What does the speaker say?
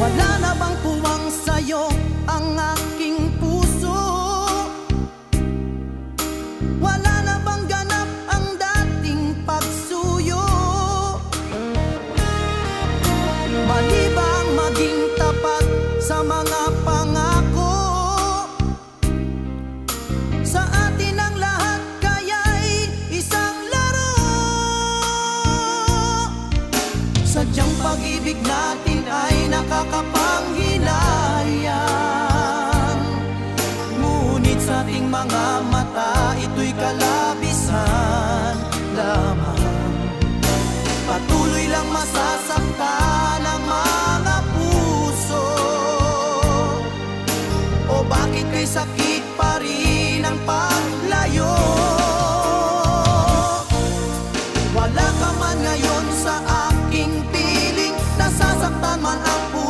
Wala na bang puwang sa'yo ang aking puso? Wala na bang ganap ang dating pagsuyo? Mali bang maging tapat sa mga pangako? Sa atin ang lahat kaya'y isang laro. Sadyang pag-ibig natin ay nakakapanghinayang, ngunit sa ating mga mata ito'y kalabisan lamang. Patuloy lang masasaktan ang mga puso. O bakit kay sakit